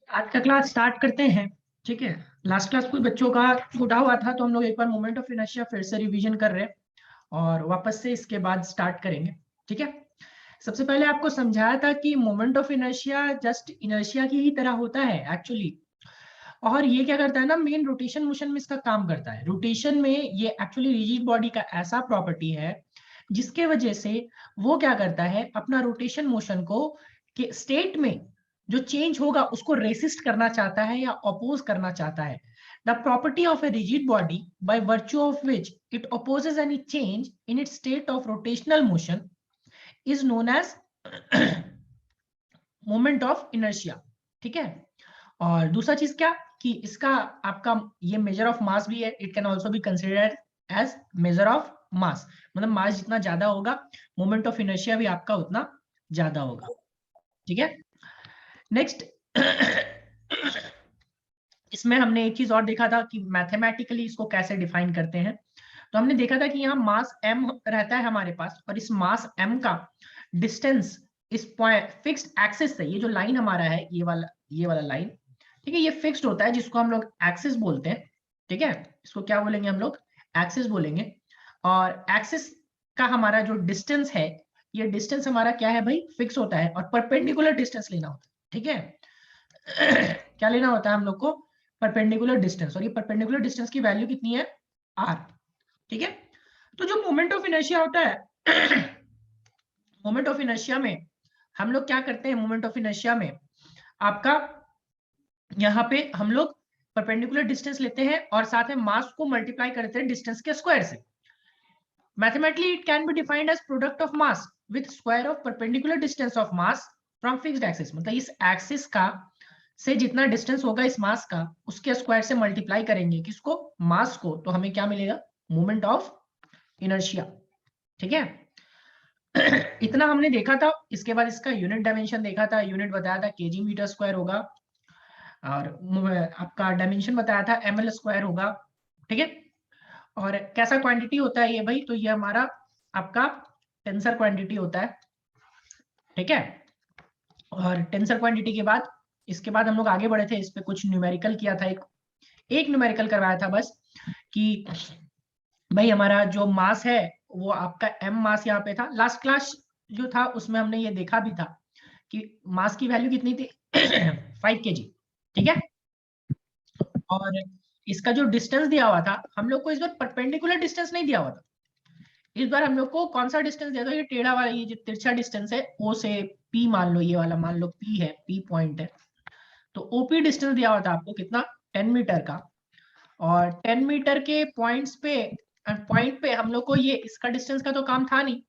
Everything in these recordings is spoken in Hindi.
आज का क्लास स्टार्ट करते हैं। ठीक है। लास्ट क्लास कुछ बच्चों का छूटा हुआ था, तो हम लोग एक बार मोमेंट ऑफ इनर्शिया फिर से रिवीजन कर रहे हैं और वापस से इसके बाद स्टार्ट करेंगे। ठीक है। सबसे पहले आपको समझाया था कि moment of inertia just inertia की ही तरह होता है एक्चुअली। और ये क्या करता है ना, मेन रोटेशन मोशन में इसका काम करता है। रोटेशन में ये एक्चुअली रिजिड बॉडी का ऐसा प्रॉपर्टी है जिसके वजह से वो क्या करता है, अपना रोटेशन मोशन को के स्टेट में जो चेंज होगा उसको रेसिस्ट करना चाहता है या अपोज करना चाहता है। The property of a rigid body by virtue of which it opposes any change in its state of rotational motion is known as moment of inertia. ठीक है। और दूसरा चीज क्या, कि इसका आपका ये मेजर ऑफ मास भी है। It can also be considered as measure of mass, मतलब मास जितना ज्यादा होगा मोमेंट ऑफ इनर्शिया भी आपका उतना ज्यादा होगा। ठीक है। नेक्स्ट इसमें हमने एक चीज और देखा था कि मैथमेटिकली इसको कैसे डिफाइन करते हैं। तो हमने देखा था कि यहाँ मास m रहता है हमारे पास, और इस मास m का डिस्टेंस इस पॉइंट फिक्स्ड एक्सिस से, ये जो लाइन हमारा है ये वाला लाइन, ठीक है, ये फिक्स्ड होता है जिसको हम लोग एक्सिस बोलते हैं। ठीक है। इसको क्या बोलेंगे हम लोग, एक्सिस बोलेंगे। और एक्सिस का हमारा जो डिस्टेंस है, ये डिस्टेंस हमारा क्या है भाई, फिक्स होता है, और परपेंडिकुलर डिस्टेंस लेना होता है। ठीक है। क्या लेना होता है हम लोग को, परपेंडिकुलर डिस्टेंस, और ये परपेंडिकुलर डिस्टेंस की वैल्यू कितनी है, r। ठीक है। तो जो मोमेंट ऑफ इनर्शिया होता है मोमेंट ऑफ इनर्शिया में हम लोग क्या करते हैं, मोमेंट ऑफ इनर्शिया में आपका यहाँ पे हम लोग परपेंडिकुलर डिस्टेंस लेते हैं और साथ में मास को मल्टीप्लाई करते हैं डिस्टेंस के स्क्वायर से। Mathematically it can be defined as product of mass with square of perpendicular distance of mass from fixed axis. मतलब इस एक्सिस का से जितना डिस्टेंस होगा इस मास का, उसके स्क्वायर से मल्टीप्लाई करेंगे किसको, मास को, तो हमें क्या मिलेगा, मोमेंट ऑफ इनर्शिया। ठीक है। इतना हमने देखा था। इसके बाद इसका यूनिट डायमेंशन देखा था, यूनिट बताया था केजी मीटर स्क्वायर होगा, और आपका डायमेंशन बताया था ml स्क्वायर होगा। ठीक है। और कैसा क्वांटिटी होता है ये भाई, तो ये हमारा आपका टेंसर क्वांटिटी होता है। ठीक है। और टेंसर क्वांटिटी के बाद इसके बाद हम लोग आगे बढ़े थे, इस पे कुछ न्यूमेरिकल किया था, एक न्यूमेरिकल करवाया था बस, कि भाई हमारा जो मास है वो आपका m मास यहाँ पे था। लास्ट क्लास जो था उसमें हमने ये देखा भी था कि मास की वैल्यू कितनी थी 5 kg। ठीक है। और इसका जो डिस्टेंस दिया हुआ था हम लोग को, इस बार परपेंडिकुलर डिस्टेंस नहीं दिया हुआ था। इस बार हम लोग को कौन सा डिस्टेंस दिया था, ये टेढ़ा वाला, ये जो तिरछा डिस्टेंस है ओ से p मान लो, ये वाला मान लो p है, p पॉइंट है। तो ओपी डिस्टेंस दिया हुआ था आपको कितना, 10 मीटर का। और 10 मीटर के पॉइंट पे हम लोग को ये इसका डिस्टेंस का तो काम था नहीं,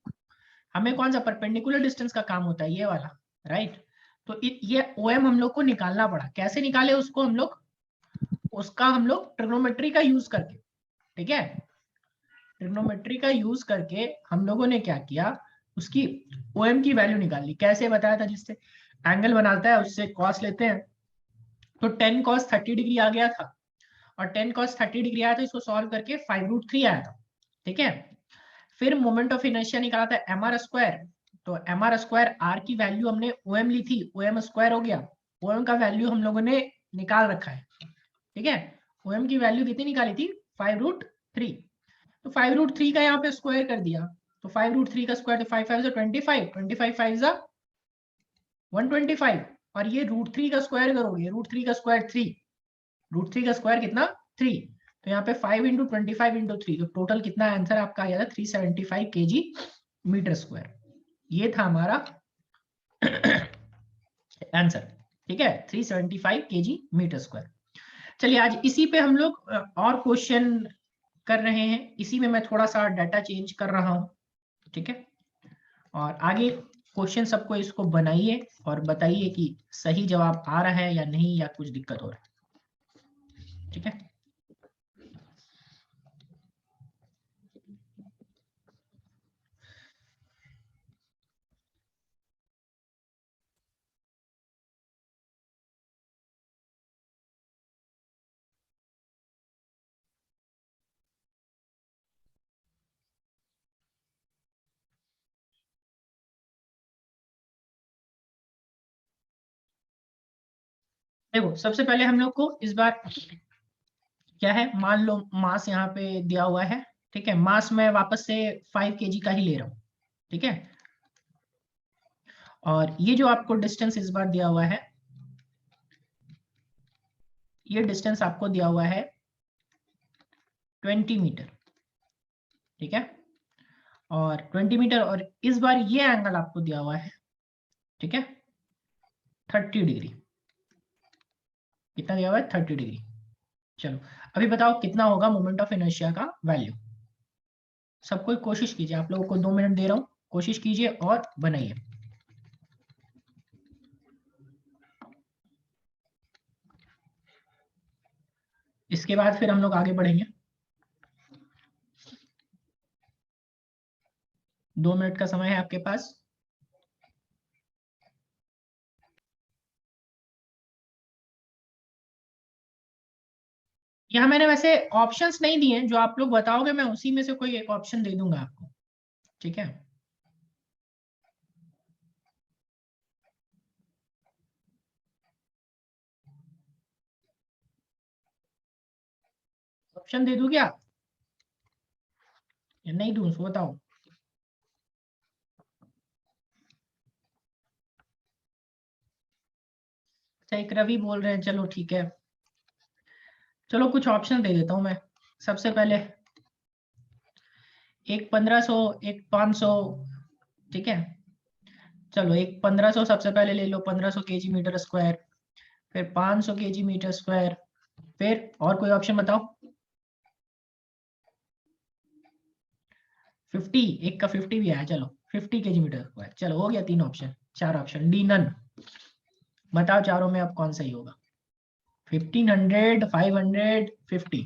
हमें कौन सा परपेंडिकुलर डिस्टेंस का काम होता है, ये वाला, राइट। तो ये ओ एम हम लोग को निकालना पड़ा। कैसे निकाले उसको हम लोग, उसका हम लोग ट्रिग्नोमेट्री का यूज करके, ठीक है, ट्रिग्नोमेट्री का यूज करके हम लोगों ने क्या किया, उसकी ओ एम की वैल्यू निकाल ली। कैसे बताया था, जिससे एंगल बनाता है उससे कॉस लेते हैं। तो 10 cos 30 डिग्री आ गया था, और 10 cos 30 डिग्री आया था, इसको सॉल्व करके 5√3 आया था। ठीक है। फिर मोमेंट ऑफ इनर्शिया निकाला था mr स्क्वायर। तो mr स्क्वायर r की वैल्यू हमने om ली थी, om स्क्वायर हो गया। om का वैल्यू हम लोगों ने निकाल रखा है। ठीक है। om की वैल्यू कितनी निकाली थी, 5√3। तो 5√3 का यहाँ पे स्क्वायर कर दिया। तो 5√3 का स्क्वायर, तो 5 5 25, 25 5 125। और ये √3 का स्क्वायर करोगे, √3 का स्क्वायर 3, √3 का स्क्वायर कितना, 3। तो यहाँ पे 5 × 25 × 3, तो टोटल कितना आंसर आपका आया था, 375 kg मीटर स्क्वायर। ये था हमारा आंसर। ठीक है, 375 kg मीटर स्क्वायर। चलिए आज इसी पे हम लोग और क्वेश्चन कर रहे हैं। इसी में मैं थोड़ा सा डाटा चेंज कर रहा हूँ। ठीक है। और आगे क्वेश्चन सबको इसको बनाइए और बताइए कि सही जवाब आ रहा है या नहीं, या कुछ दिक्कत हो रहा है। ठीक है। देखो सबसे पहले हम लोग को इस बार क्या है, मान लो मास यहाँ पे दिया हुआ है, ठीक है। मास मैं वापस से 5 kg का ही ले रहा हूँ, ठीक है। और ये जो आपको डिस्टेंस इस बार दिया हुआ है, ये डिस्टेंस आपको दिया हुआ है 20 मीटर, ठीक है। और 20 मीटर, और इस बार ये एंगल आपको दिया हुआ है, ठीक है, 30 डिग्री। कितना दिया हुआ है? 30 डिग्री। चलो अभी बताओ कितना होगा मोमेंट ऑफ इनर्शिया का वैल्यू। सब कोई कोशिश कीजिए, आप लोगों को 2 मिनट दे रहा हूं, कोशिश कीजिए और बनाइए। इसके बाद फिर हम लोग आगे बढ़ेंगे। 2 मिनट का समय है आपके पास। यहाँ मैंने वैसे ऑप्शंस नहीं दिए हैं, जो आप लोग बताओगे मैं उसी में से कोई एक ऑप्शन दे दूंगा आपको, ठीक है। ऑप्शन दे दूं क्या या नहीं दूं, सो बताओ। अच्छा एक रवि बोल रहे हैं, चलो ठीक है, चलो कुछ ऑप्शन दे देता हूं मैं। सबसे पहले एक 1500, एक 500, ठीक है। चलो एक 1500 सबसे पहले ले लो, 1500 kg मीटर स्क्वायर, फिर 500 kg मीटर स्क्वायर, फिर और कोई ऑप्शन बताओ। 50, एक का 50 भी आया, चलो 50 kg मीटर स्क्वायर, चलो हो गया 3 ऑप्शन, 4 ऑप्शन, डी नन। बताओ चारों में अब कौन सही होगा? 1500, 500, 50।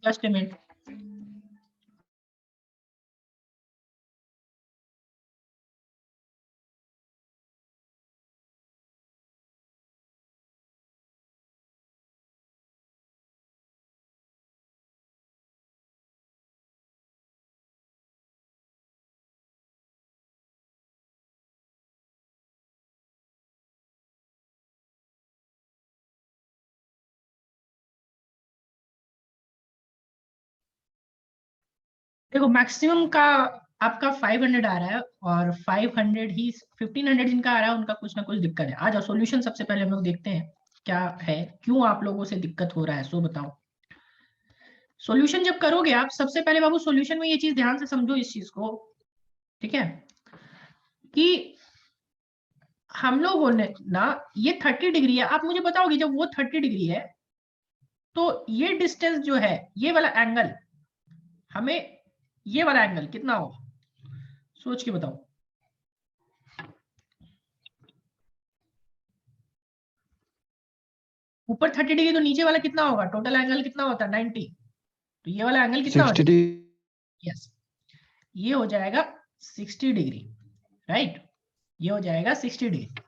Just a minute. देखो मैक्सिमम का आपका 500 आ रहा है, और 500 ही 1500 जिनका आ रहा है उनका कुछ ना कुछ दिक्कत है। आ जाओ सॉल्यूशन सबसे पहले हम लोग देखते हैं क्या है, क्यों आप लोगों से दिक्कत हो रहा है, सो बताओ। सॉल्यूशन जब करोगे आप, सबसे पहले बाबू सॉल्यूशन में ये चीज ध्यान से समझो इस चीज को, ठीक है, कि हम लोगों ने ना, ये 30 डिग्री है, आप मुझे बताओगे जब वो 30 डिग्री है तो ये डिस्टेंस जो है, ये वाला एंगल, हमें ये वाला एंगल कितना होगा, सोच के बताओ। ऊपर 30 डिग्री तो नीचे वाला कितना होगा, टोटल एंगल कितना होता है 90, तो ये वाला एंगल कितना हो 60 जाएगा? डिग्री। यस, ये हो जाएगा 60 डिग्री, राइट, ये हो जाएगा 60 डिग्री।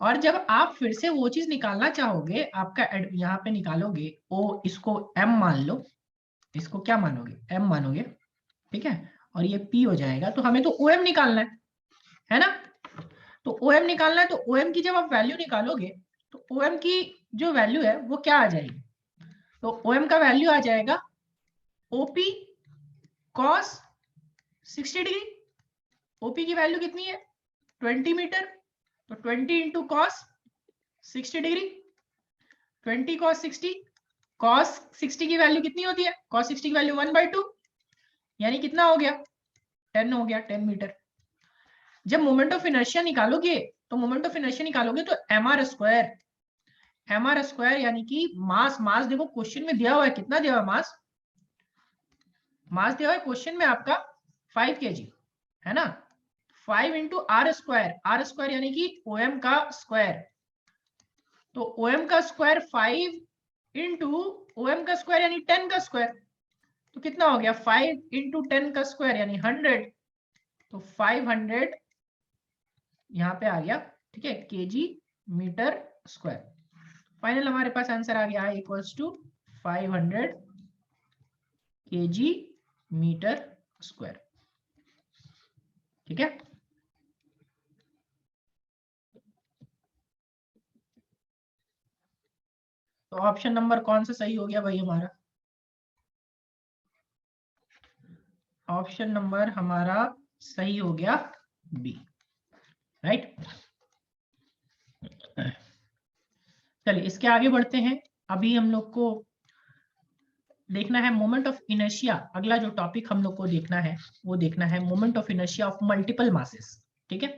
और जब आप फिर से वो चीज निकालना चाहोगे, आपका यहाँ पे निकालोगे ओ, इसको m मान लो, इसको क्या मानोगे, m मानोगे, ठीक है। और ये p हो जाएगा, तो हमें तो OM निकालना है ना। तो OM निकालना है, तो OM की जब आप वैल्यू निकालोगे, तो OM की जो वैल्यू है वो क्या आ जाएगी, तो OM का वैल्यू आ जाएगा OP cos 60 डिग्री। OP की वैल्यू कितनी है, 20 मीटर, तो 20 into cos 60 degree, 20 cos 60, cos 60 की वैल्यू कितनी होती है, cos 60 की वैल्यू 1/2, यानी कितना हो गया, 10 हो गया, 10 मीटर। जब मोमेंट ऑफ इनर्शिया निकालोगे, तो मोमेंट ऑफ इनर्शिया निकालोगे तो mr स्क्वायर यानी कि मास, मास देखो क्वेश्चन में दिया हुआ है, कितना दिया हुआ है मास, मास दिया हुआ है क्वेश्चन में आपका 5 kg, है ना। 5 इंटू आर स्क्वायर यानी कि OM का स्क्वायर, तो OM का स्क्वायर 5 इंटू OM का स्क्वायर यानी 10 का स्क्वायर, तो कितना हो गया 5 इंटू 10 का स्क्वायर यानी 100, तो 500 यहाँ पे आ गया, ठीक है, केजी मीटर स्क्वायर। फाइनल हमारे पास आंसर आ गया equals to 500 KG metre square. ठीक है, तो ऑप्शन नंबर कौन सा सही हो गया भाई हमारा? ऑप्शन नंबर हमारा सही हो गया बी, राइट। चलिए इसके आगे बढ़ते हैं। अभी हम लोग को देखना है मोमेंट ऑफ इनर्शिया। अगला जो टॉपिक हम लोग को देखना है वो देखना है moment of inertia of multiple masses. ठीक है,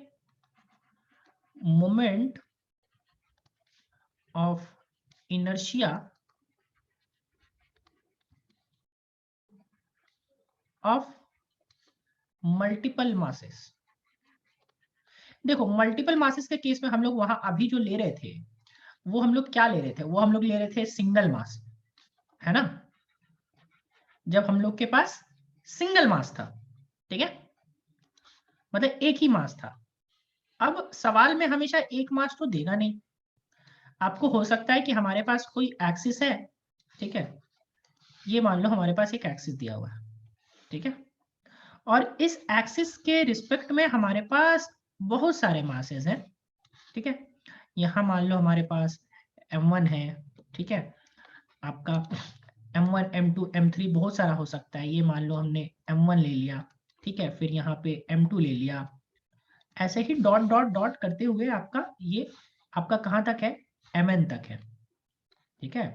moment of inertia of multiple masses. देखो मल्टीपल मासेस के केस में हम लोग वहां अभी जो ले रहे थे वो हम लोग क्या ले रहे थे, वो हम लोग ले रहे थे सिंगल मास, है ना, जब हम लोग के पास सिंगल मास था। ठीक है, मतलब एक ही मास था। अब सवाल में हमेशा एक मास तो देगा नहीं, आपको हो सकता है कि हमारे पास कोई एक्सिस है। ठीक है, ये मान लो हमारे पास एक एक्सिस दिया हुआ है। ठीक है, और इस एक्सिस के रिस्पेक्ट में हमारे पास बहुत सारे मासेस हैं। ठीक है, यहाँ मान लो हमारे पास m1 है। ठीक है, आपका m1 m2 m3 बहुत सारा हो सकता है। ये मान लो हमने m1 ले लिया। ठीक है, फिर यहाँ पे m2 ले लिया। ऐसे ही डॉट डॉट डॉट करते हुए आपका ये आपका कहाँ तक है, mn तक है। ठीक है,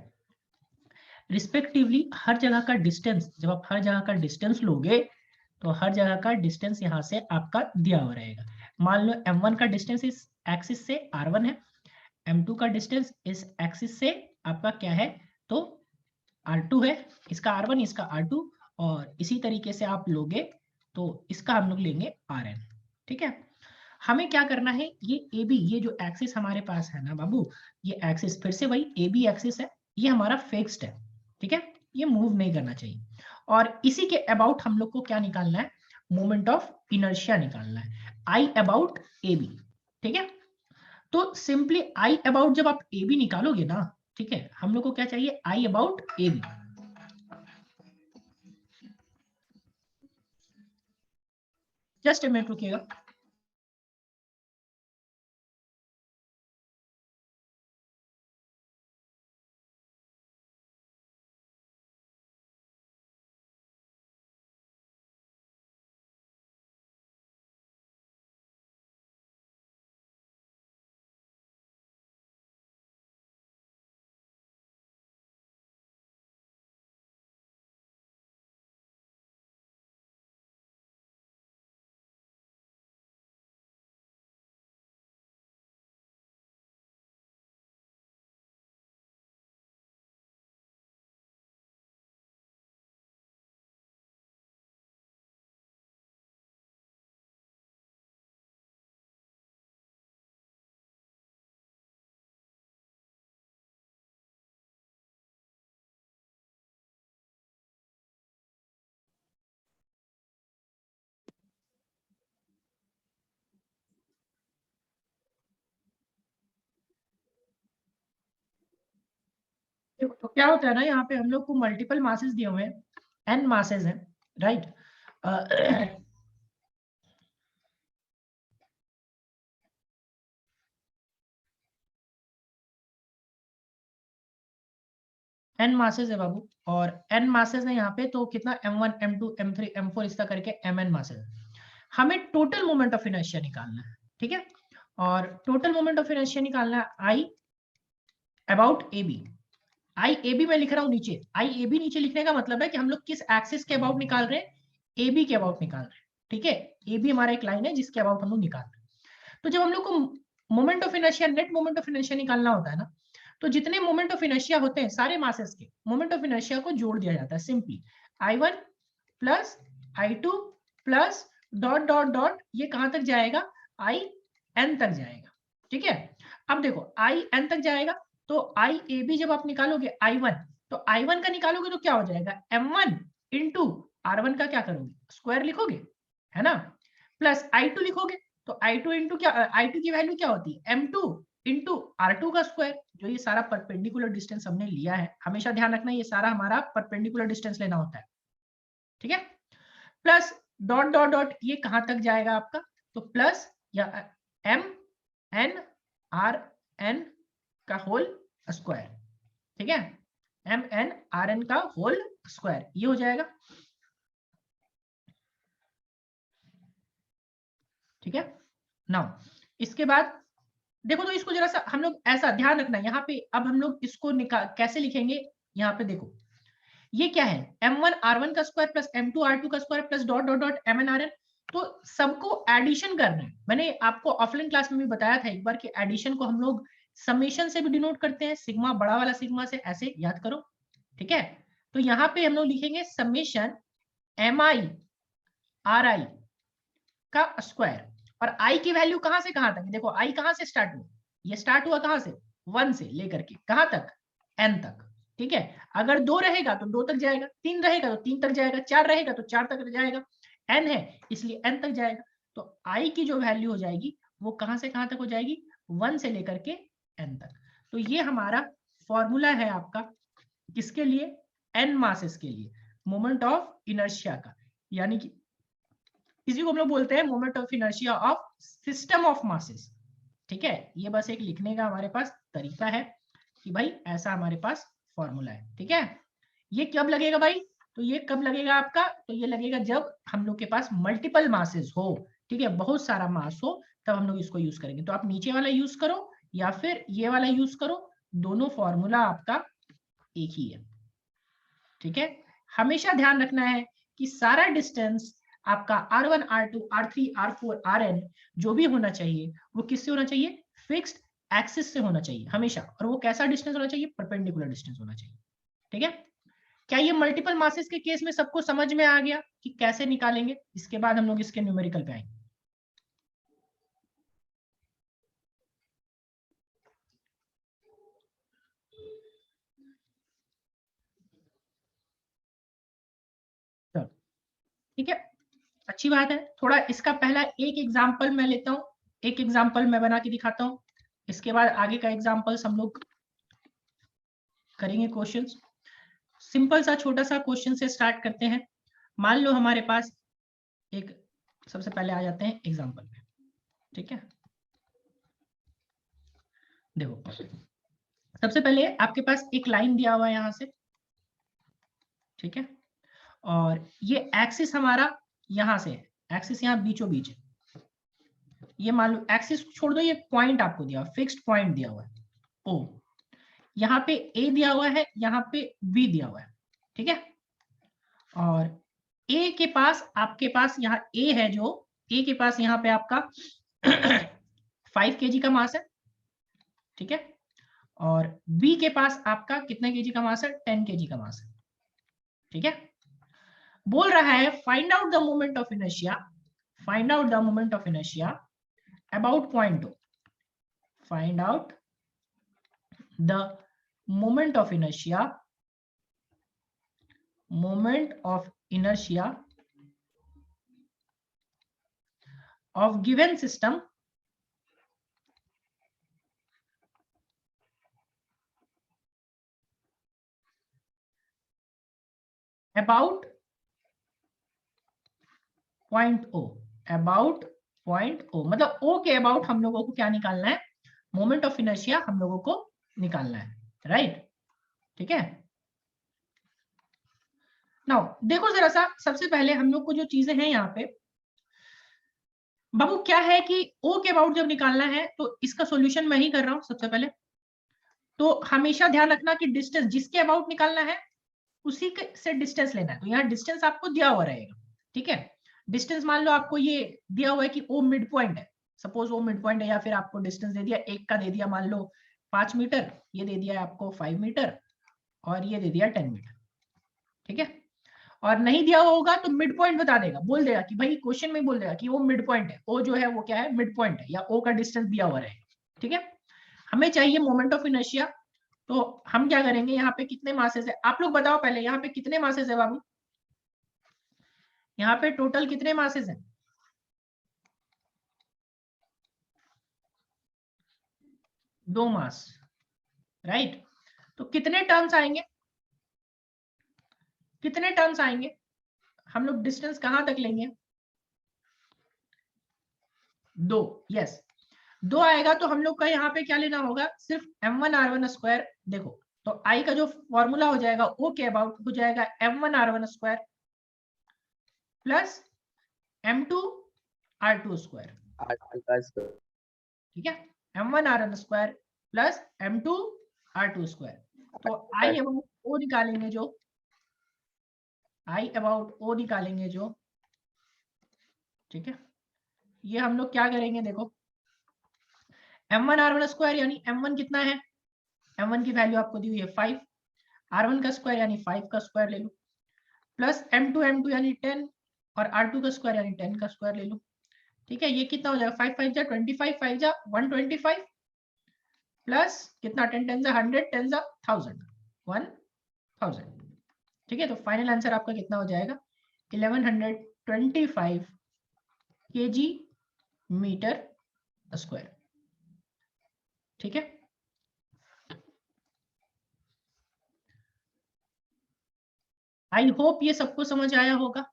रिस्पेक्टिवली हर जगह का डिस्टेंस, जब आप हर जगह का डिस्टेंस लोगे तो हर जगह का डिस्टेंस यहाँ से आपका दिया हुआ रहेगा। मान लो m1 का डिस्टेंस इस एक्सिस से r1 है, m2 का डिस्टेंस इस एक्सिस से आपका क्या है, तो r2 है, इसका r1 इसका r2, और इसी तरीके से आप लोगे तो इसका हम लोग लेंगे rn। ठीक है, हमें क्या करना है, ये AB, ये जो एक्सिस हमारे पास है ना बाबू, ये एक्सिस फिर से वही AB एक्सिस है, ये हमारा फिक्स्ड है। ठीक है, ये मूव नहीं करना चाहिए। और इसी के अबाउट हम लोग को क्या निकालना है, मोमेंट ऑफ इनर्शिया निकालना है, I अबाउट AB। ठीक है, तो सिंपली I अबाउट जब आप AB निकालोगे ना, ठीक है, हम लोग को क्या चाहिए, I about AB। Just a minute रुकिएगा। तो क्या होता है ना, यहाँ पे हम लोग को मल्टीपल मासेस दिए हुए हैं, n मासेस हैं, राइट। n मासेस है बाबू, और n मासेस है यहाँ पे, तो कितना m1 m2 m3 m4 इसका करके mn मासेस। हमें टोटल मोमेंट ऑफ इनर्शिया निकालना है। ठीक है, और टोटल मोमेंट ऑफ इनर्शिया निकालना है I about AB। I AB में लिख रहा हूँ नीचे, I AB नीचे लिखने का मतलब है कि हम लोग किस एक्सिस के अबाउट निकाल रहे हैं, AB के अबाउट निकाल रहे हैं। ठीक है, AB हमारा एक लाइन है जिसके अबाउट हम लोग निकाल रहे हैं। तो जब हम लोग को moment of inertia, net moment of inertia निकालना होता है ना, तो जितने मोमेंट ऑफ इनर्शिया होते हैं सारे मासेस के मोमेंट ऑफ इनर्शिया को जोड़ दिया जाता है simply. I1 plus I2 plus dot dot dot, ये कहां तक जाएगा, IN तक जाएगा। ठीक है, अब देखो IN तक जाएगा, तो IAB जब आप निकालोगे I1, तो I1 का निकालोगे तो क्या हो जाएगा, M1 इंटू R1 का क्या करोगे, स्क्वायर लिखोगे, है ना, प्लस I2 लिखोगे, तो I2 इंटू क्या, I2 की वैल्यू क्या होती है, M2 इंटू R2 का स्क्वायर। जो ये सारा परपेंडिकुलर डिस्टेंस हमने लिया है, हमेशा ध्यान रखना ये सारा हमारा परपेंडिकुलर डिस्टेंस लेना होता है। ठीक है, प्लस डॉट डॉट डॉट ये कहां तक जाएगा आपका, तो प्लस या एम एन आर एन का होल स्क्वायर, ठीक है, एम एन आर एन का होल स्क्वायर ये हो जाएगा, ठीक है। नाउ इसके बाद देखो, तो इसको जरा सा हम लोग ऐसा ध्यान रखना, यहाँ पे अब हम लोग इसको कैसे लिखेंगे, यहाँ पे देखो ये क्या है, m1 r1 का स्क्वायर प्लस m2 r2 का square plus dot dot dot mn rn, तो सबको एडिशन करना है। मैंने आपको ऑफलाइन क्लास में भी बताया था एक बार कि एडिशन को हम लोग समेशन से भी डिनोट करते हैं, सिग्मा बड़ा वाला सिग्मा से, ऐसे याद करो, ठीक है। तो यहाँ पे हम लोग लिखेंगे समेशन mi ri का स्क्वायर, और i की वैल्यू कहां से कहां तक, देखो i कहां से स्टार्ट हुआ, ये स्टार्ट हुआ कहां से, 1 से लेकर के कहां तक, n तक, ठीक है। अगर 2 रहेगा तो 2 तक जाएगा, 3 रहेगा तो 3 तक जाएगा, 4 रहेगा तो 4 तक जाएगा, n है इसलिए n तक जाएगा। तो i की जो वैल्यू हो जाएगी वो कहां से कहां तक हो जाएगी, 1 से लेकर के n तक। तो ये हमारा फॉर्मूला है आपका किसके लिए, n मासेस के लिए, मोमेंट ऑफ इनर्शिया का, यानी कि इसी को हम लोग बोलते हैं moment of inertia of system of masses, ठीक है। ये बस एक लिखने का हमारे पास तरीका है कि भाई ऐसा हमारे पास फॉर्मूला है, ठीक है। ये कब लगेगा भाई, तो ये कब लगेगा आपका, तो ये लगेगा जब हम लोग के पास मल्टीपल मासेस हो, ठीक है, बहुत सारा मास हो, तब हम लोग इसको यूज करेंगे। तो आप नीचे वाला यूज करो या फिर ये वाला यूज करो, दोनों फॉर्मूला आपका एक ही है, ठीक है। हमेशा ध्यान रखना है कि सारा डिस्टेंस आपका r1 r2 r3 r4 rn जो भी होना चाहिए वो किससे होना चाहिए, फिक्स्ड एक्सिस से होना चाहिए हमेशा, और वो कैसा डिस्टेंस होना चाहिए, परपेंडिकुलर डिस्टेंस होना चाहिए, ठीक है। क्या ये मल्टीपल मासेस के केस में सबको समझ में आ गया कि कैसे निकालेंगे, इसके बाद हम लोग इसके न्यूमेरिकल पे आएंगे। चलो ठीक है, अच्छी बात है। थोड़ा इसका पहला एक एग्जाम्पल मैं लेता हूं, एक एग्जाम्पल मैं बना के दिखाता हूं, इसके बाद आगे का एग्जाम्पल्स हम लोग करेंगे क्वेश्चंस। सिंपल सा छोटा सा क्वेश्चन से स्टार्ट करते हैं। मान लो हमारे पास एक, सबसे पहले आ जाते हैं एग्जाम्पल पे, ठीक है। देखो सबसे पहले आपके पास एक लाइन दिया हुआ है यहां से, ठीक है, और ये एक्सिस हमारा यहां से है, एक्सिस यहाँ बीचों बीच है। ये मान लो एक्सिस छोड़ दो, ये पॉइंट आपको दिया, फिक्स्ड पॉइंट दिया हुआ है ओ, यहाँ पे ए दिया हुआ है, यहाँ पे बी दिया हुआ है, ठीक है। और ए के पास आपके पास यहाँ ए है, जो ए के पास यहाँ पे आपका 5 kg का मास है, ठीक है। और बी के पास आपका कितने केजी का मास है, 10 kg का मास है, ठीक है। बोल रहा है find out the moment of inertia, find out the moment of inertia about point O, find out the moment of inertia, moment of inertia of given system about point O, about point O, मतलब O के अबाउट हम लोगों को क्या निकालना है, मोमेंट ऑफ इनर्शिया हम लोगों को निकालना है, राइट, ठीक है। नाउ देखो जरा सा, सबसे पहले हम लोग को जो चीजें हैं यहाँ पे बाबू क्या है कि O के अबाउट जब निकालना है तो इसका सॉल्यूशन मैं ही कर रहा हूं सबसे पहले। तो हमेशा ध्यान रखना कि डिस्टेंस जिसके अबाउट निकालना है उसी से डिस्टेंस लेना है। तो यहाँ डिस्टेंस आपको दिया हुआ रहेगा, ठीक है। डिस्टेंस मान लो आपको ये दिया हुआ है कि ओ मिड पॉइंट है, सपोज ओ मिड पॉइंट है, या फिर आपको डिस्टेंस दे दिया एक का दे दिया मान लो 5 मीटर, ये दे दिया आपको 5 मीटर, और ये दे दिया 10 मीटर, ठीक है। और नहीं दिया हुआ होगा तो मिड पॉइंट बता देगा, बोल देगा कि भाई क्वेश्चन में बोल देगा कि वो मिड पॉइंट है, ओ जो है वो क्या है, मिड पॉइंट है, या ओ का डिस्टेंस दिया हुआ रहेगा, ठीक है। हमें चाहिए मोमेंट ऑफ इनर्शिया, तो हम क्या करेंगे, यहाँ पे कितने मासेस है आप लोग बताओ पहले, यहाँ पे कितने मासेस है बाबू, यहाँ पे टोटल कितने मासेस हैं, 2 मास, राइट। तो कितने टर्म्स आएंगे, कितने टर्म्स आएंगे, हम लोग डिस्टेंस कहां तक लेंगे? 2, यस 2 आएगा तो हम लोग का यहाँ पे क्या लेना होगा? सिर्फ m1r1 स्क्वायर। देखो तो I का जो फॉर्मूला हो जाएगा O के अबाउट हो जाएगा m1r1 square plus m2r2 square. ठीक है, m1r1 square plus m2r2 square. तो I अबाउट O निकालेंगे जो, I अबाउट O निकालेंगे जो, ठीक है, ये हम लोग क्या करेंगे? देखो m1r1 स्क्वायर यानी m1 कितना है? m1 की वैल्यू आपको दी हुई है 5, r1 का स्क्वायर यानी 5 का स्क्वायर ले लो, प्लस m2 यानी 10 और r2 का स्क्वायर यानी 10 का स्क्वायर ले लो। ठीक है, ये कितना हो जाएगा? 5 5 जा 25, 5 जा 125 प्लस कितना 10 10 जा 100, 10 जा 1000। ठीक है, तो फाइनल आंसर आपका कितना हो जाएगा? 1125 kg मीटर स्क्वायर। ठीक है, आई होप ये सबको समझ आया होगा।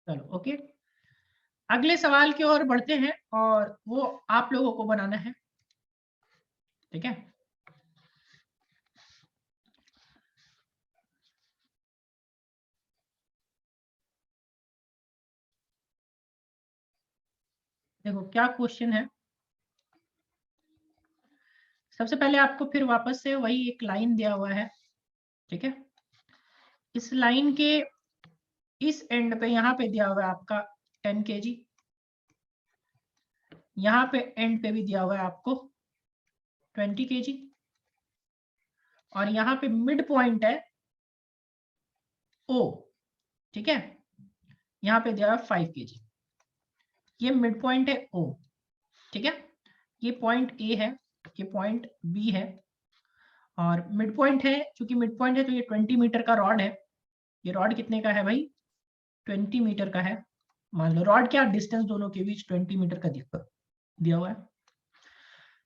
चलो ओके, अगले सवाल की ओर बढ़ते हैं और वो आप लोगों को बनाना है। ठीक है, देखो क्या क्वेश्चन है। सबसे पहले आपको फिर वापस से वही एक लाइन दिया हुआ है। ठीक है, इस लाइन के इस एंड पे यहाँ पे दिया हुआ है आपका 10 kg, यहाँ पे एंड पे भी दिया हुआ है आपको 20 kg और यहाँ पे मिड पॉइंट है O। ठीक है, यहाँ पे दिया हुआ है 5 kg, ये मिड पॉइंट है O। ठीक है, ये पॉइंट A है, ये पॉइंट B है और मिड पॉइंट है। चूंकि मिड पॉइंट है तो ये 20 मीटर का रॉड है। ये रॉड कितने का है भाई? 20 मीटर का है। मान लो रॉड क्या डिस्टेंस दोनों के बीच 20 मीटर का दिया हुआ है।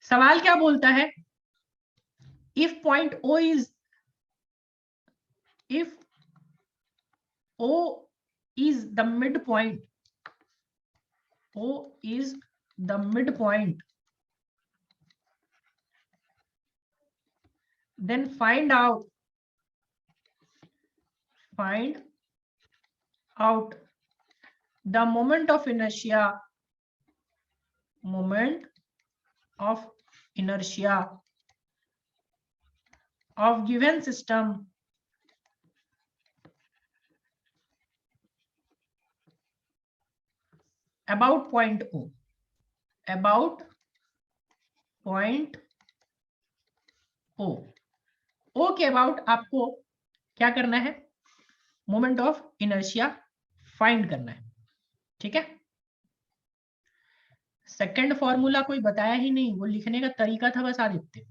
सवाल क्या बोलता है? If point O is, if O is the midpoint, O is the midpoint, then find out the moment of inertia of given system about point O, about point O। O के अबाउट आपको क्या करना है? मोमेंट ऑफ इनर्शिया फाइंड करना है। ठीक है, सेकंड फॉर्मूला कोई बताया ही नहीं, वो लिखने का तरीका था बस आदित्य।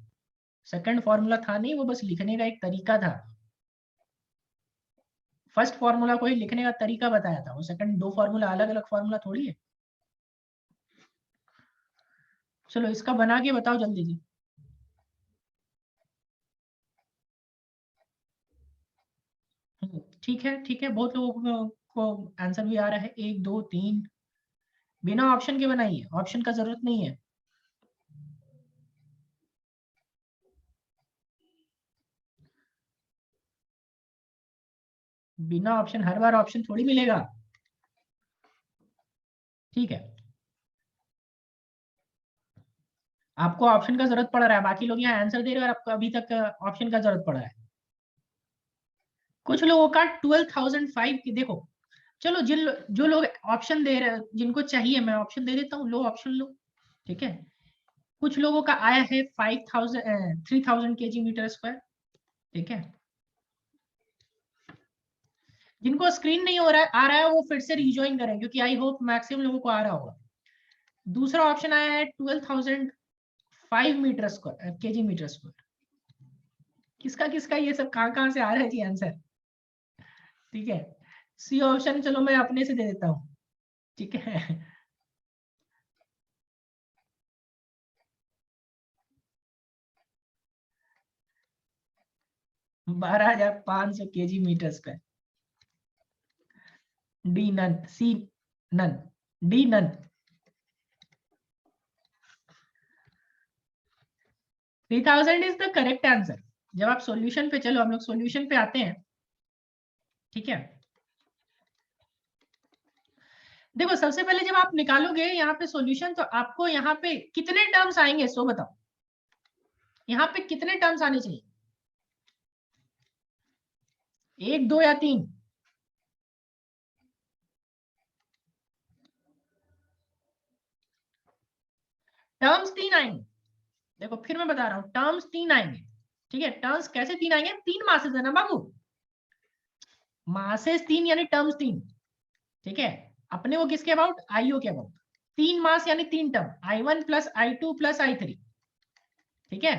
सेकंड फॉर्मूला था नहीं, वो बस लिखने का एक तरीका था। फर्स्ट फॉर्मूला को ही लिखने का तरीका बताया था, वो सेकंड दो फॉर्मूला अलग अलग फॉर्मूला थोड़ी है। चलो इसका बना के बताओ जल्दी जी। ठीक है, बहुत लोगों को आंसर भी आ रहा है, 1 2 3 बिना ऑप्शन के बनाइए, ऑप्शन का जरूरत नहीं है। बिना ऑप्शन, हर बार ऑप्शन थोड़ी मिलेगा। ठीक है, आपको ऑप्शन का जरूरत पड़ रहा है, बाकी लोग यहाँ आंसर दे रहे हैं और आपको अभी तक ऑप्शन का जरूरत पड़ रहा है। कुछ लोगों का 12,005 की, देखो चलो जो लोग ऑप्शन दे रहे, जिनको चाहिए मैं ऑप्शन दे देता हूँ, लो ऑप्शन लो। ठीक है, कुछ लोगों का आया है 3000 kg मीटर स्क्वायर। ठीक है, जिनको स्क्रीन नहीं हो रहा है, आ रहा है, वो फिर से रिज्वाइन करें क्योंकि आई होप मैक्सिमम लोगों को आ रहा होगा। दूसरा ऑप्शन आया है 12,005 metre square kg metre square. किसका किसका ये सब कहाँ से आ रहा है जी आंसर? ठीक है, सी ऑप्शन चलो मैं अपने से दे देता हूँ। ठीक है, 12,500 kg metre square. D none, C none, D none. 3000 is the correct answer. जब आप सॉल्यूशन पे, चलो हम लोग सॉल्यूशन पे आते हैं, ठीक है। देखो सबसे पहले जब आप निकालोगे यहाँ पे सॉल्यूशन, तो आपको यहाँ पे कितने टर्म्स आएंगे सो बताओ, यहाँ पे कितने टर्म्स आने चाहिए? 1, 2 या 3? टर्म्स 3 आएंगे। देखो फिर मैं बता रहा हूं, टर्म्स 3 आएंगे, ठीक है। टर्म्स कैसे 3 आएंगे? 3 मासेस है ना बाबू, मासेस 3 यानी टर्म्स 3, ठीक है। अपने वो किसके अबाउट? आईओ के अबाउट। 3 मास यानी 3 term, I1 plus I2 plus I3, ठीक है।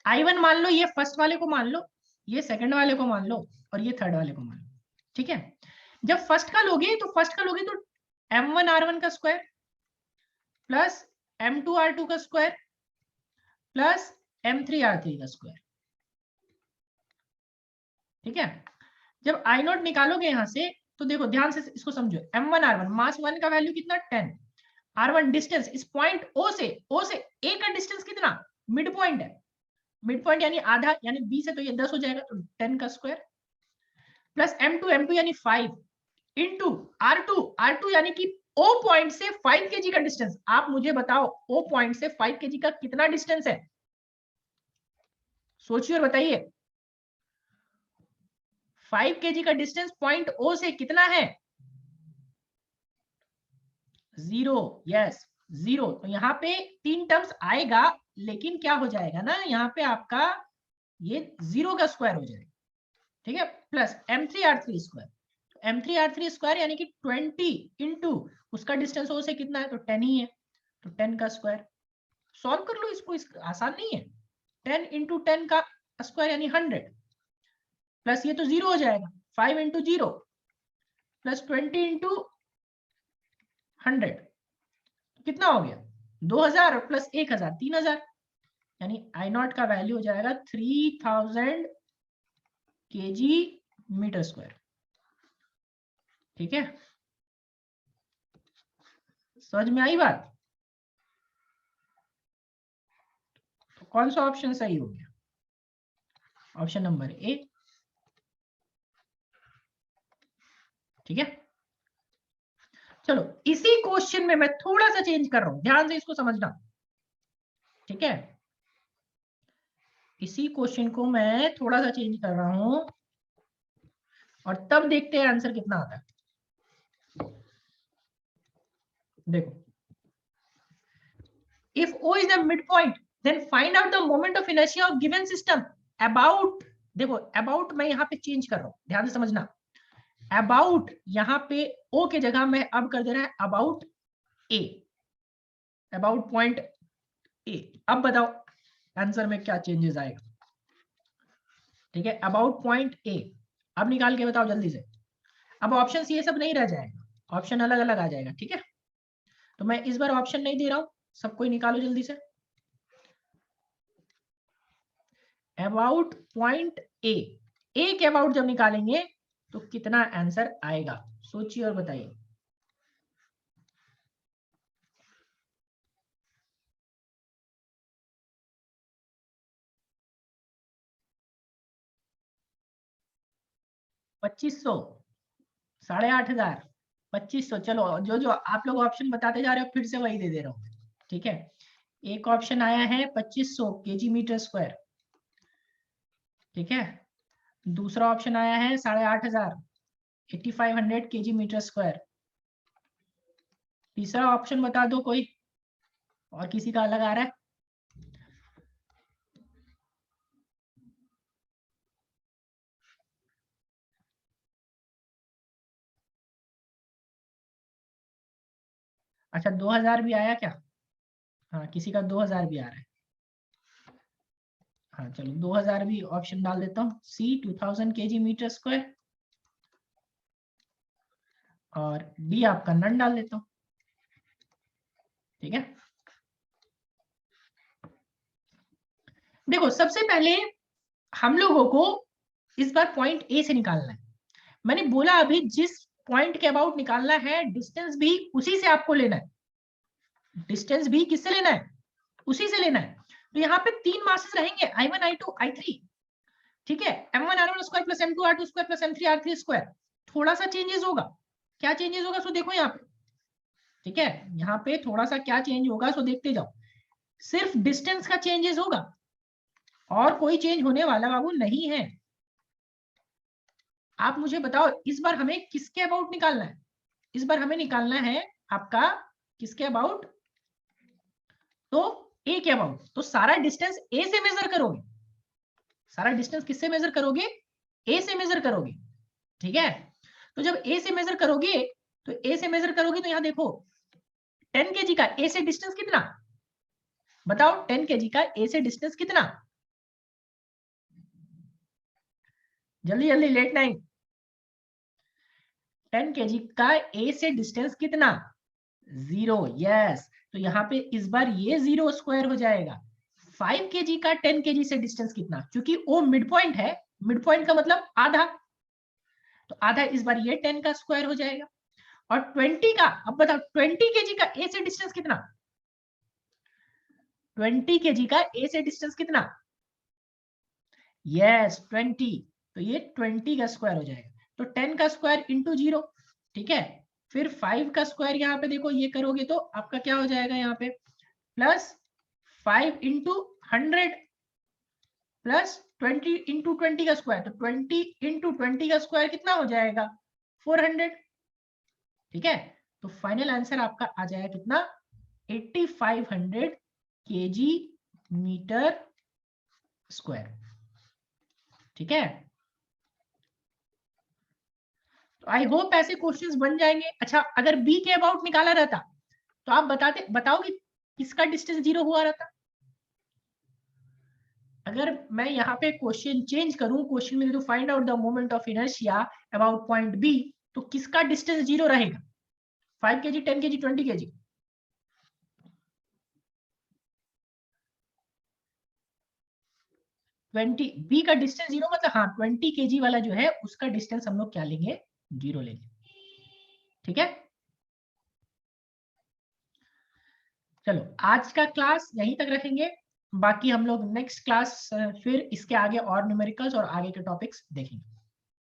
I1 मान लो, ये फर्स्ट वाले को मान लो, ये सेकंड वाले को मान लो, और ये थर्ड वाले को मान लो, ठीक है। जब फर्स्ट का लोगे तो M1R1 का स्क्वायर प्लस M2R2 का स्क्वायर प्लस M3R3 का स्क्वायर, ठीक है। जब I0 निकालोगे यहां से, तो देखो ध्यान से इसको समझो, M1R1 मास 1 का वैल्यू कितना? 10। R1 डिस्टेंस इस पॉइंट O से A का डिस्टेंस कितना? मिड पॉइंट है, मिड पॉइंट यानी आधा, यानी 20 है तो ये 10 हो जाएगा, तो 10 का स्क्वायर प्लस M2 यानी 5 इंटू R2 यानी कि O पॉइंट से 5 kg का डिस्टेंस। आप मुझे बताओ O पॉइंट से 5 kg का कितना डिस्टेंस है? सोचिए और बताइए। 5 kg का डिस्टेंस पॉइंट O से कितना है? 0। यस 0। तो यहाँ पे 3 टर्म्स आएगा, लेकिन क्या हो जाएगा ना, यहाँ पे आपका ये 0 का स्क्वायर हो जाएगा, ठीक है। Plus M3R3 square, M3R3 square यानी कि 20 इंटू उसका डिस्टेंस O से कितना है? तो 10 ही है, तो 10 का स्क्वायर। सॉल्व कर लो इसको, आसान नहीं है। 10 इंटू 10 का स्क्वायर यानी 100, प्लस ये तो 0 हो जाएगा, 5 इंटू 0 प्लस 20 इंटू 100, कितना हो गया? 2000 प्लस 1000, 3000, यानी I0 का वैल्यू हो जाएगा 3000 kg मीटर स्क्वायर, ठीक है। समझ में आई बात? तो कौन सा ऑप्शन सही हो गया? ऑप्शन नंबर ए, ठीक है। चलो इसी क्वेश्चन में मैं थोड़ा सा चेंज कर रहा हूं, ध्यान से इसको समझना, ठीक है। इसी क्वेश्चन को मैं थोड़ा सा चेंज कर रहा हूं, और तब देखते हैं आंसर कितना आता है। देखो, if O is the midpoint, then find out the moment of inertia of given system about, देखो about मैं यहाँ पे चेंज कर रहा हूं, ध्यान से समझना। about यहाँ पे O के जगह में अब कर दे रहा है about A, about point A। अब बताओ आंसर में क्या चेंजेस आएगा, ठीक है। about point A, अब निकाल के बताओ जल्दी से। अब ऑप्शन ये सब नहीं रह जाएगा, ऑप्शन अलग अलग आ जाएगा, ठीक है। तो मैं इस बार ऑप्शन नहीं दे रहा हूं, सबको निकालो जल्दी से। अबाउट पॉइंट ए, ए के अबाउट जब निकालेंगे तो कितना आंसर आएगा, सोचिए और बताइए। $2500, 8,500, 2500। चलो जो जो आप लोग ऑप्शन बताते जा रहे हो, फिर से वही दे दे रहा हूँ, ठीक है। एक ऑप्शन आया है 2500 kg मीटर स्क्वायर, ठीक है। दूसरा ऑप्शन आया है 8,500, 8500 kg मीटर स्क्वायर। तीसरा ऑप्शन बता दो कोई, और किसी का अलग आ रहा है? अच्छा 2000 भी आया क्या? हाँ किसी का 2000 भी आ रहा है। हाँ चलो 2000 भी ऑप्शन डाल देता हूँ, सी 2000 kg मीटर स्क्वायर, और डी आपका नन डाल देता हूँ, ठीक है। देखो सबसे पहले हम लोगों को इस बार पॉइंट ए से निकालना है। मैंने बोला अभी जिस पॉइंट के अबाउट निकालना है डिस्टेंस भी उसी से आपको लेना है। डिस्टेंस भी किससे लेना है? उसी से लेना है। तो यहाँ पे 3 मासेस रहेंगे, I1 I2 I3, ठीक है। M1 R1 square plus M2 R2 square plus M3 R3 square. थोड़ा सा चेंजेस होगा। क्या चेंजेस होगा सो देखो यहाँ पे, ठीक है। यहाँ पे थोड़ा सा क्या चेंज होगा सो देखते जाओ। सिर्फ डिस्टेंस का चेंजेस होगा और कोई चेंज होने वाला बाबू नहीं है। आप मुझे बताओ इस बार हमें किसके अबाउट निकालना है? इस बार हमें निकालना है आपका किसके अबाउट? तो ए के अबाउट। तो सारा डिस्टेंस ए से मेजर करोगे। सारा डिस्टेंस किससे मेजर करोगे? ए से मेजर करोगे, ठीक है। तो जब ए से मेजर करोगे तो ए से मेजर करोगे तो यहां देखो 10 kg का ए से डिस्टेंस कितना? बताओ 10 kg का ए से डिस्टेंस कितना? जल्दी जल्दी, लेट नहीं। 10 kg का ए से डिस्टेंस कितना? 0। यस, तो यहाँ पे इस बार ये 0 स्क्वायर हो जाएगा। 5 kg का 10 kg से डिस्टेंस कितना? क्योंकि वो मिड पॉइंट है, मिड पॉइंट का मतलब आधा, तो आधा इस बार ये 10 का स्क्वायर हो जाएगा। और 20 का, अब बताओ 20 kg का ए से डिस्टेंस कितना? 20 kg का ए से डिस्टेंस कितना? यस 20, तो ये 20 का स्क्वायर हो जाएगा। तो 10 का स्क्वायर इंटू 0, ठीक है। फिर 5 का स्क्वायर यहाँ पे देखो ये करोगे तो आपका क्या हो जाएगा यहाँ पे, प्लस 5 इंटू 100 प्लस 20 इंटू 20 का स्क्वायर, तो 20 इंटू 20 का स्क्वायर कितना हो जाएगा? 400, ठीक है। तो फाइनल आंसर आपका आ जाएगा कितना? 8500 kg मीटर स्क्वायर, ठीक है। तो आई होप ऐसे क्वेश्चंस बन जाएंगे। अच्छा, अगर बी के अबाउट निकाला रहता तो आप बताओ कि किसका डिस्टेंस 0 हुआ रहता? अगर मैं यहाँ पे क्वेश्चन चेंज करूं, क्वेश्चन में तो find out the moment of inertia about point B, तो किसका डिस्टेंस 0 रहेगा? 5 kg, 10 kg, 20 kg? 20, बी का डिस्टेंस 0 मतलब हाँ 20 kg वाला जो है उसका डिस्टेंस हम लोग क्या लेंगे? 0 लेंगे, ठीक है। चलो आज का क्लास यहीं तक रखेंगे, बाकी हम लोग नेक्स्ट क्लास फिर इसके आगे और न्यूमेरिकल्स और आगे के टॉपिक्स देखेंगे।